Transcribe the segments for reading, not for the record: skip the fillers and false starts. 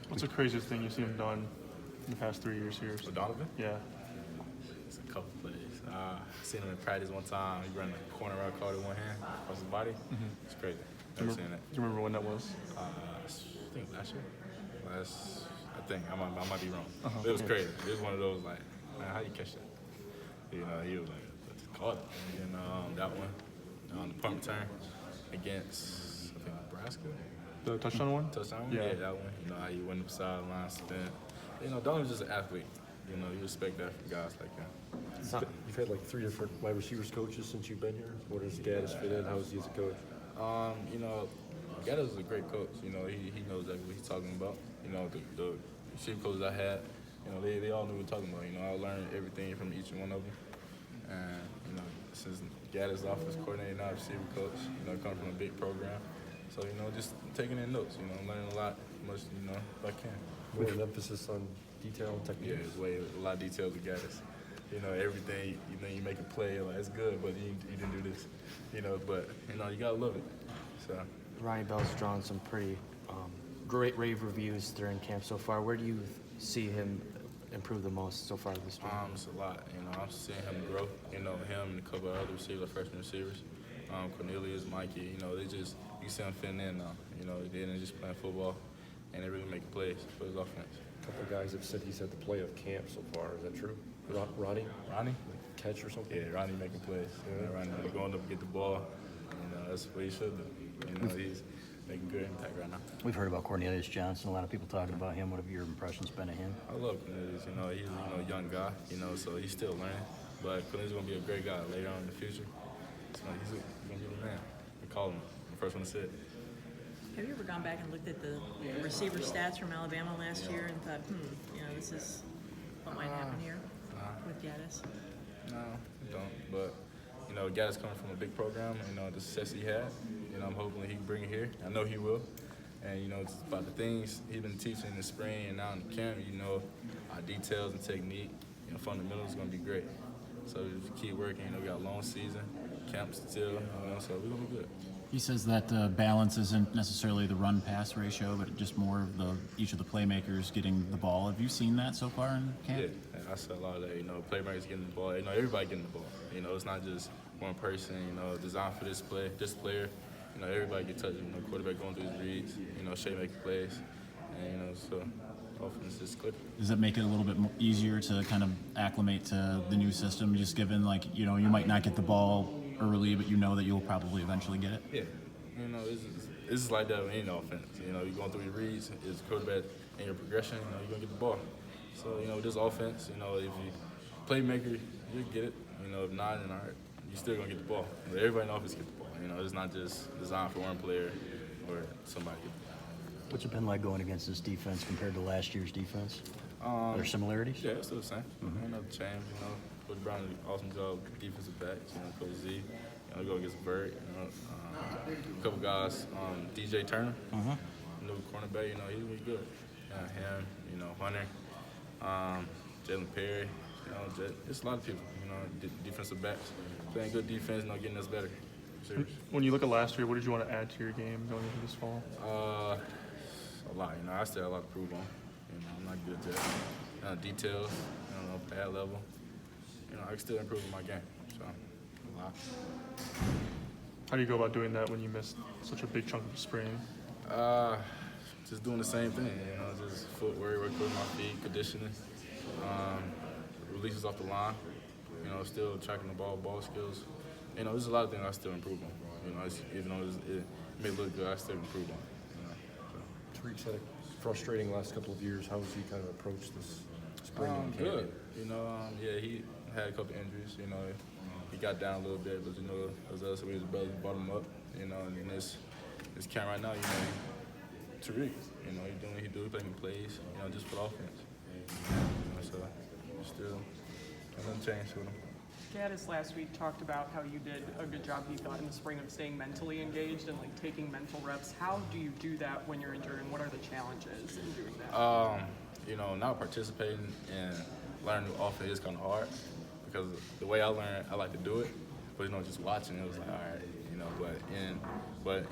What's the craziest thing you've seen him done in the past 3 years here? With Donovan? Yeah. It's a couple plays. I seen him in practice one time. He ran the corner route, caught it with one hand across his body. It's crazy. Never seen that. Do you remember when that was? I think last year. I might be wrong. But it was crazy. It was one of those like, man, how you catch that? You know, he was like, let's call it. And that one, on the punt return against I think Nebraska. The touchdown one? Touchdown? Yeah. That one. You know, how he went up the sideline, spin. You know, Donovan's just an athlete. You know, you respect that from guys like him. You've had like 3 different wide receivers coaches since you've been here. Where does Gaddis fit in? How is he as a coach? You know, Gaddis is a great coach. You know, he knows exactly what he's talking about. You know, the receiver coaches I had, you know, they all knew what we're talking about. You know, I learned everything from each one of them. And, you know, since Gaddis offense coordinator, now receiver coach, you know, coming from a big program. So, you know, just taking in notes, you know, learning a lot, much, you know, if I can. More an emphasis on detail and technique. Yeah, it's a lot of details with Gaddis. You know, everything, you know, you make a play, like, it's good, but you didn't do this. You know, but, you know, you got to love it. So. Ronnie Bell's drawn some pretty great rave reviews during camp so far. Where do you see him improve the most so far this year? It's a lot. You know, I'm seeing him grow. You know, him and a couple of other receivers, freshman receivers. Cornelius, Mikey, you know, you see him fitting in now. You know, they didn't just playing football, and they really making plays for his offense. A couple of guys have said he's at the play of camp so far. Is that true? Ronnie? Ronnie? Catch or something? Yeah, Ronnie making plays. You know, Ronnie going up and get the ball. You know, that's what he should do. You know, he's making good impact right now. We've heard about Cornelius Johnson. A lot of people talking about him. What have your impressions been of him? I love Cornelius. You know, he's a young guy. You know, so he's still learning. But Cornelius is gonna be a great guy later on in the future. So he's gonna be the man. We call him the first one to say it. Have you ever gone back and looked at the receiver stats from Alabama last year and thought, you know, this is what might happen here with Gaddis? No, I don't. But, you know, Gaddis coming from a big program, you know, the success he had, you know, I'm hoping he can bring it here. I know he will. And, you know, it's about the things he's been teaching in the spring and now in the camp, you know, our details and technique, you know, fundamentals is going to be great. So if you keep working, you know, we got a long season, camp still, you know, so we're going to be good. He says that balance isn't necessarily the run-pass ratio, but just more of each of the playmakers getting the ball. Have you seen that so far in camp? Yeah, I saw a lot of that. You know, playmakers getting the ball. You know, everybody getting the ball. You know, it's not just one person. You know, designed for this player. You know, everybody get touched. You know, quarterback going through his reads. You know, Shea making plays, and you know, so offense is clicking. Does that make it a little bit easier to kind of acclimate to the new system, just given, like, you know, you might not get the ball early, but you know that you'll probably eventually get it? Yeah. You know, it's like that with any offense. You know, you're going through your reads, it's quarterback and your progression, you know, you're going to get the ball. So, you know, with this offense, you know, if you playmaker, you get it. You know, if not, then all right, you're still going to get the ball. But everybody in the offense get the ball. You know, it's not just designed for one player or somebody. What's it been like going against this defense compared to last year's defense? Are there similarities? Yeah, it's still the same. Ain't nothing changed, you know. Coach Brown did an awesome job with defensive backs, you know, Coach Z. You know, go against Bird, you know. A couple guys, DJ Turner, new cornerback, you know, he's really good. Him, you know, Hunter, Jalen Perry, you know, just a lot of people, you know, defensive backs. Playing good defense, you know, getting us better. Serious. When you look at last year, what did you want to add to your game going into this fall? A lot, you know, I still have a lot to prove on. You know, I'm not good at details, you know, pad level. You know, I can still improve in my game, so a lot. How do you go about doing that when you missed such a big chunk of spring? Just doing the same thing, you know, just footwork, work with my feet, conditioning, releases off the line, you know, still tracking the ball skills. You know, there's a lot of things I still improve on. You know, even though it may look good, I still improve on. You know, so. Tariq's had a frustrating last couple of years. How has he kind of approached this spring and camp? Good. You know, yeah, he had a couple injuries. You know, he got down a little bit, but you know, as us, we his brothers brought him up. You know, and in this camp right now, you know, Tariq, you know, he doing what he do, he playing plays, you know, just for offense. You know, so still, nothing changed with him. Gaddis last week talked about how you did a good job, he thought, in the spring of staying mentally engaged and like taking mental reps. How do you do that when you're injured, and what are the challenges in doing that? You know, not participating and learning new offense is kind of hard because the way I learned, I like to do it, but you know, just watching it was like, all right, you know. But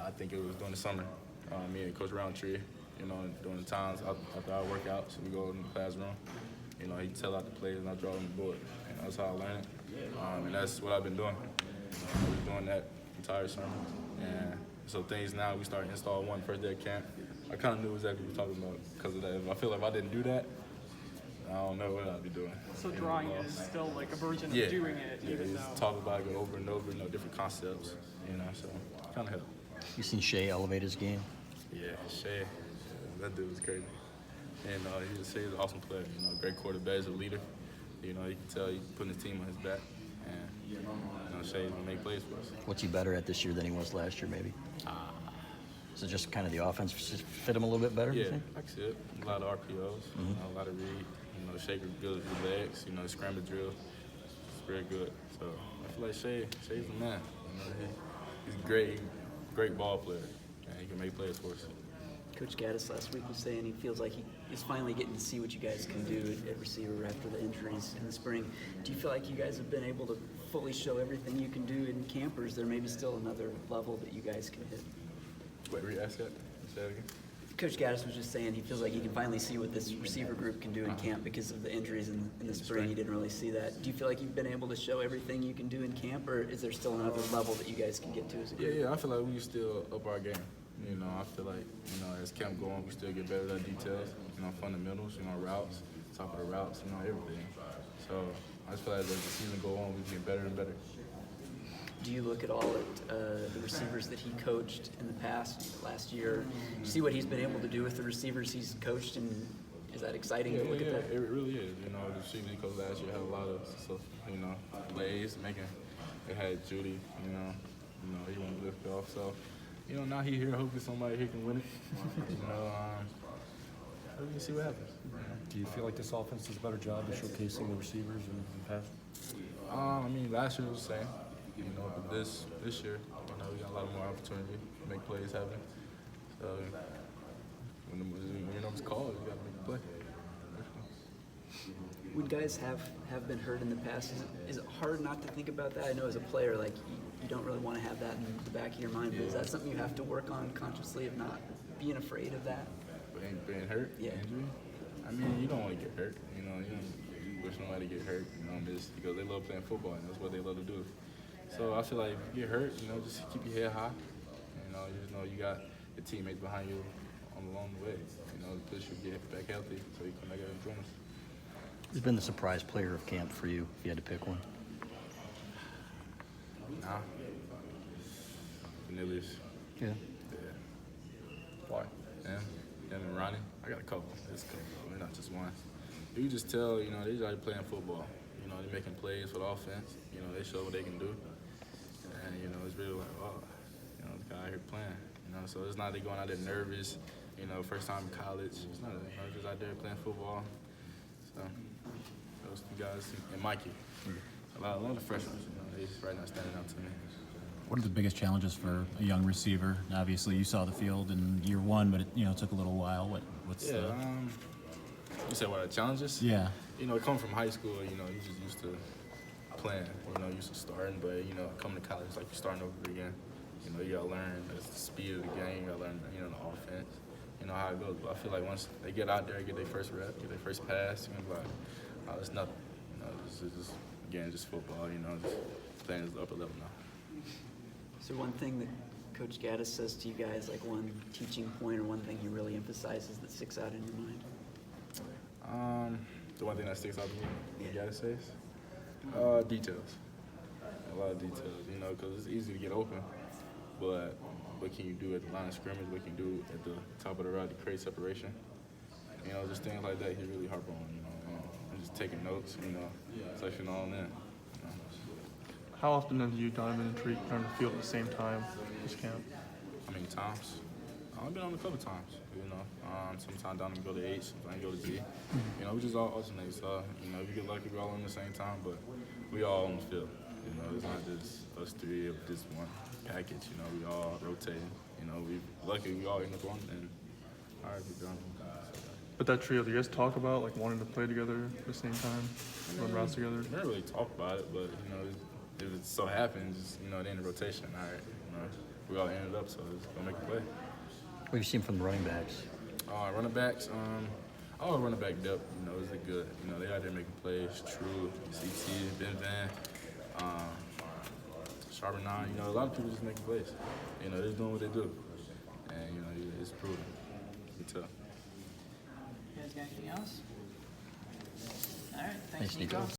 I think it was during the summer, me and Coach Roundtree, you know, during the times after our workouts, we go in the classroom. You know, he tell out the plays and I draw on the board. And that's how I learned it. And that's what I've been doing. I was doing that entire summer. And so things now, we start install one first day of camp. I kind of knew exactly what we were talking about because of that. I feel like if I didn't do that, I don't know what I'd be doing. So drawing is still like a version of Yeah. doing it, Yeah, even just though. talk about it over and over, you know, different concepts, you know, so kind of helped. You seen Shea elevate his game? Yeah, Shay, that dude was crazy. And Shay's an awesome player, you know, great quarterback, he's a leader. You know, you can tell he's putting his team on his back. And, you know, Shay's gonna make plays for us. What's he better at this year than he was last year, maybe? So just kind of the offense fit him a little bit better, you Yeah, think? I can see it. A lot of RPOs, you know, a lot of read. You know, Shay's good with his legs, you know, scramble drill. It's very good. So I feel like Shay's the man. You know, he's a great ball player. And he can make plays for us. Coach Gaddis last week was saying he feels like he's finally getting to see what you guys can do at receiver after the injuries in the spring. Do you feel like you guys have been able to fully show everything you can do in camp, or is there maybe still another level that you guys can hit? Wait, re-ask that? Say that again? Coach Gaddis was just saying he feels like he can finally see what this receiver group can do in camp because of the injuries in the spring. He didn't really see that. Do you feel like you've been able to show everything you can do in camp, or is there still another level that you guys can get to as a group? Yeah, I feel like we still up our game. You know, I feel like, you know, as camp go on, we still get better at details, you know, fundamentals, you know, routes, top of the routes, you know, everything. So I just feel like as the season go on, we get better and better. Do you look at all at the receivers that he coached in the past, last year? See what he's been able to do with the receivers he's coached, and is that exciting to look at that? It really is. You know, the receivers he coached last year had a lot of, you know, plays making. They had Judy, you know, he wanted to lift it off. So, you know, now he here, hopefully somebody here can win it. You know, we can see what happens. Do you feel like this offense does a better job of showcasing the receivers in the past? I mean, last year was the same. You know, but this year, you know, we got a lot more opportunity to make plays happen. So when your number's called, you got to make a play. When guys have been hurt in the past, is it hard not to think about that? I know as a player, like you don't really want to have that in the back of your mind, but is that something you have to work on consciously of not being afraid of that? Being hurt, Yeah. injury. I mean, you don't want to get hurt. You know, you wish nobody get hurt. You know, just because they love playing football and that's what they love to do. So I feel like if you get hurt, you know, just keep your head high. You know you got your teammates behind you along the way. You know, push you get back healthy so you come back out and join us. Who's been the surprise player of camp for you, if you had to pick one? Nah. Cornelius. Yeah. Why? Him and Ronnie. I got a couple. It's a couple. Not just one. You just tell, you know, they just playing football. You know, they're making plays for the offense. You know, they show what they can do. And, you know, it's really like, oh, you know, the guy out here playing. You know, so it's not they going out there nervous, you know, first time in college. It's not, you know, just out there playing football. So those two guys and Mikey. A lot of freshmen, you know, they just right now standing out to me. What are the biggest challenges for a young receiver? Obviously, you saw the field in year one, but it took a little while. What's you said what are the challenges? Yeah. You know, coming from high school, you know, you just used to playing, you know, used to starting, but, you know, coming to college, like you're starting over again. You know, you gotta learn the speed of the game, you gotta learn, you know, the offense, you know, how it goes. But I feel like once they get out there, get their first rep, get their first pass, you're gonna be like, oh, it's nothing. You know, it's just, again, just football, you know, just playing at the upper level now. Is there one thing that Coach Gaddis says to you guys, like one teaching point or one thing he really emphasizes that sticks out in your mind? The one thing that sticks out to me, you gotta say, details. A lot of details, you know, because it's easy to get open, but what can you do at the line of scrimmage? What can you do at the top of the route to create separation? You know, just things like that he really harp on, you know. And just taking notes, you know, section all in. How often have you, Donovan and Tariq, been on the field at the same time this camp? How many times? I've been on a couple times, you know. Sometimes Donovan go to H, sometimes go to Z. You know, we just all alternate. So, you know, if you get lucky, we're all on the same time, but we all on the field. You know, it's not just us three of just one package. You know, we all rotating. You know, we lucky we all end up on, and all right, we're done. But that trio, do you guys talk about like wanting to play together at the same time, run routes together? We never really talk about it, but you know, if it so happens, you know, at the end of rotation, all right, you know, we all ended up, so it's gonna make a play. What have you seen from the running backs? Running backs, all running back depth, you know, is good. You know, they out there making plays. True, CT, Ben Van, Charbonnet, you know, a lot of people just making plays. You know, they're doing what they do. And, you know, it's proven. You can tell. You guys got anything else? All right, thanks, Thanks, Nico. Nico.